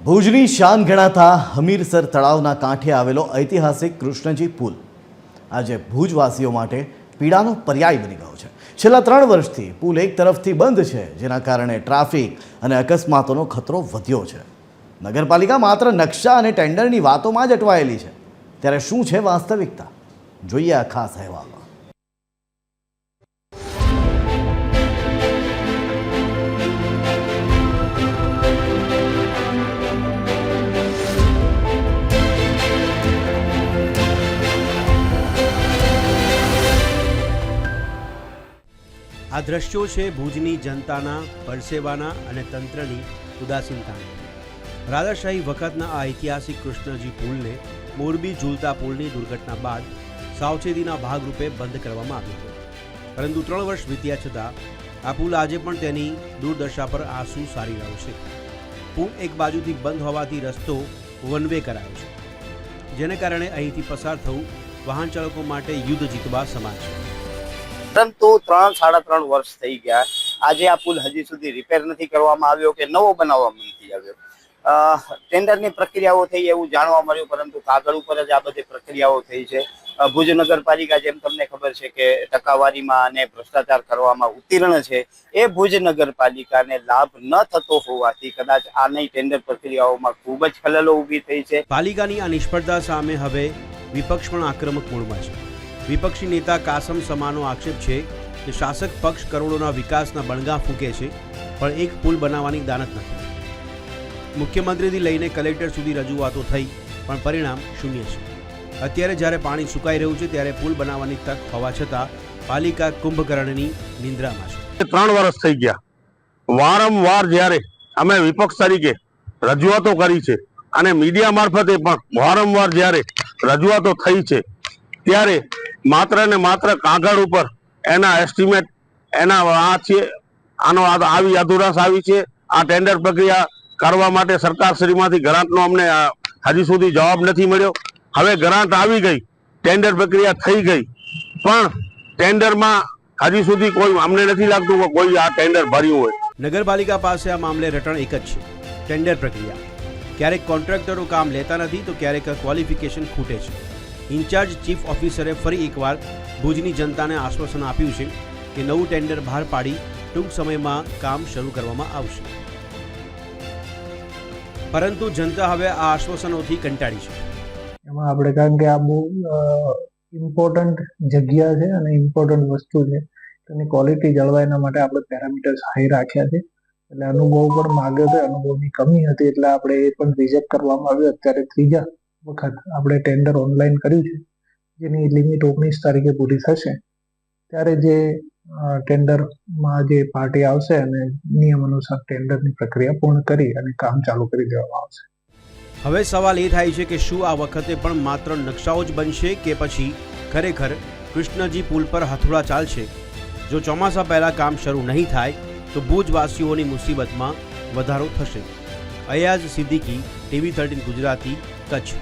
ભુજની શાન ગણાતા હમીરસર તળાવના કાંઠે આવેલો ઐતિહાસિક કૃષ્ણજી પુલ આજે ભુજવાસીઓ માટે પીડાનો પર્યાય બની ગયો છે। છેલ્લા 3 વર્ષથી પુલ એક તરફથી બંધ છે, જેના કારણે ટ્રાફિક અને અકસ્માતોનો ખતરો વધ્યો છે। નગરપાલિકા માત્ર નકશા અને ટેન્ડરની વાતોમાં જ અટવાયેલી છે, ત્યારે શું છે વાસ્તવિકતા? જોઈએ આ ખાસ અહેવાલમાં। આ દ્રશ્યો છે ભુજની જનતાના પરસેવાના અને તંત્રની ઉદાસીનતાના। રાજાશાહી વખતના આ ઐતિહાસિક કૃષ્ણજી પુલને મોરબી ઝૂલતા પુલની દુર્ઘટના બાદ સાવચેતીના ભાગરૂપે બંધ કરવામાં આવ્યો હતો, પરંતુ 3 વર્ષ વીત્યા છતાં આ પુલ આજે પણ તેની દુર્દશા પર આંસુ સારી રહ્યો છે। પુલ એક બાજુથી બંધ હોવાથી રસ્તો વન વે કરાયો છે, જેને કારણે અહીંથી પસાર થવું વાહન ચાલકો માટે યુદ્ધ જીતવા સમાન છે। પરંતુ 3-3.5 વર્ષ થઈ ગયા, આજે આ પુલ હજી સુધી રિપેર નથી કરવામાં આવ્યો કે નવો બનાવવામાં નથી આવ્યો। ટેન્ડરની પ્રક્રિયાઓ થઈ એવું જાણવા મળ્યું, પરંતુ કાગળ ઉપર જ આ બધી પ્રક્રિયાઓ થઈ છે। ભુજ નગરપાલિકા, જેમ તમને ખબર છે કે ટકાવારીમાં અને ભ્રષ્ટાચાર કરવામાં ઉત્તીર્ણ છે, એ ભુજ નગરપાલિકાને લાભ ન થતો હોવાથી કદાચ આની ટેન્ડર પ્રક્રિયાઓમાં ખૂબ જ ખલેલો ઊભી થઈ છે। પાલિકાની આ નિષ્ફળતા સામે હવે વિપક્ષ પણ આક્રમક મૂડમાં છે। વિપક્ષી નેતા કાસમ સમાનો આક્ષેપ છે કે શાસક પક્ષ કરોડોના વિકાસના બણગા ફૂંકે છે, પણ એક પુલ બનાવવાની દાનત નથી। મુખ્યમંત્રીથી લઈને કલેક્ટર સુધી રજૂઆતો થઈ, પણ પરિણામ શૂન્ય છે। અત્યારે જ્યારે પાણી સુકાઈ રહ્યું છે, ત્યારે પુલ બનાવવાની તક હોવા છતાં પાલિકા કુંભકર્ણની નિંદ્રામાં છે। 3 વર્ષ થઈ ગયા, વારંવાર જ્યારે અમે વિપક્ષ તરીકે રજૂઆતો કરી છે અને મીડિયા મારફતે પણ વારંવાર જ્યારે રજૂઆતો થઈ છે, ત્યારે માત્ર ને માત્ર કાગળ ઉપર એના એસ્ટિમેટ આવી અધુરાશ આવી છે। આ ટેન્ડર પ્રક્રિયા કરવા માટે સરકાર શ્રીમાંથી ગ્રાન્ટનો અમને હજી સુધી જવાબ નથી મળ્યો। હવે ગ્રાન્ટ આવી ગઈ, ટેન્ડર પ્રક્રિયા થઈ ગઈ, પણ ટેન્ડરમાં હજી સુધી કોઈ અમને નથી લાગતું કે કોઈ આ ટેન્ડર ભર્યું હોય। નગરપાલિકા પાસે આ મામલે રટણ એક જ છે, ટેન્ડર પ્રક્રિયા। ક્યારેક કોન્ટ્રાક્ટરો કામ લેતા નથી, તો ક્યારેક ક્વોલિફિકેશન ખૂટે છે। ઇન્ચાર્જ ચીફ ઓફિસરે ફરી એકવાર ભુજની જનતાને આશ્વાસન આપ્યું છે કે નવું ટેન્ડર બહાર પાડી ટૂંક સમયમાં કામ શરૂ કરવામાં આવશે, પરંતુ જનતા હવે આ આશ્વાસનોથી કંટાળી છે। એમાં આપણે, કારણ કે આ બહુ ઇમ્પોર્ટન્ટ જગ્યા છે અને ઇમ્પોર્ટન્ટ વસ્તુ છે, તેની ક્વોલિટી જળવાય એના માટે આપણે પેરામીટર્સ હાઈ રાખ્યા છે। એટલે અનુભવ પણ માગ્યો છે, અનુભવની કમી હતી એટલે આપણે એ પણ રિજેક્ટ કરવામાં આવ્યું। અત્યારે 3જા વખત આપણે ટેન્ડર ઓનલાઈન કર્યું છે, જેની લિમિટ 19 તારીખે પૂરી થશે, ત્યારે જે ટેન્ડરમાં જે પાર્ટી આવશે અને નિયમ અનુસાર ટેન્ડરની પ્રક્રિયા પૂર્ણ કરી અને કામ ચાલુ કરી દેવામાં આવશે। હવે સવાલ એ થાય છે કે શું આ વખતે પણ માત્ર નકશાઓ જ બનશે કે પછી ખરેખર કૃષ્ણજી પુલ પર હથોડા ચાલશે? જો ચોમાસા પહેલા કામ શરૂ નહીં થાય તો ભુજવાસીઓની મુસીબતમાં વધારો થશે। અયાઝ સિદ્દીકી, TV 13 ગુજરાતી, કચ્છ।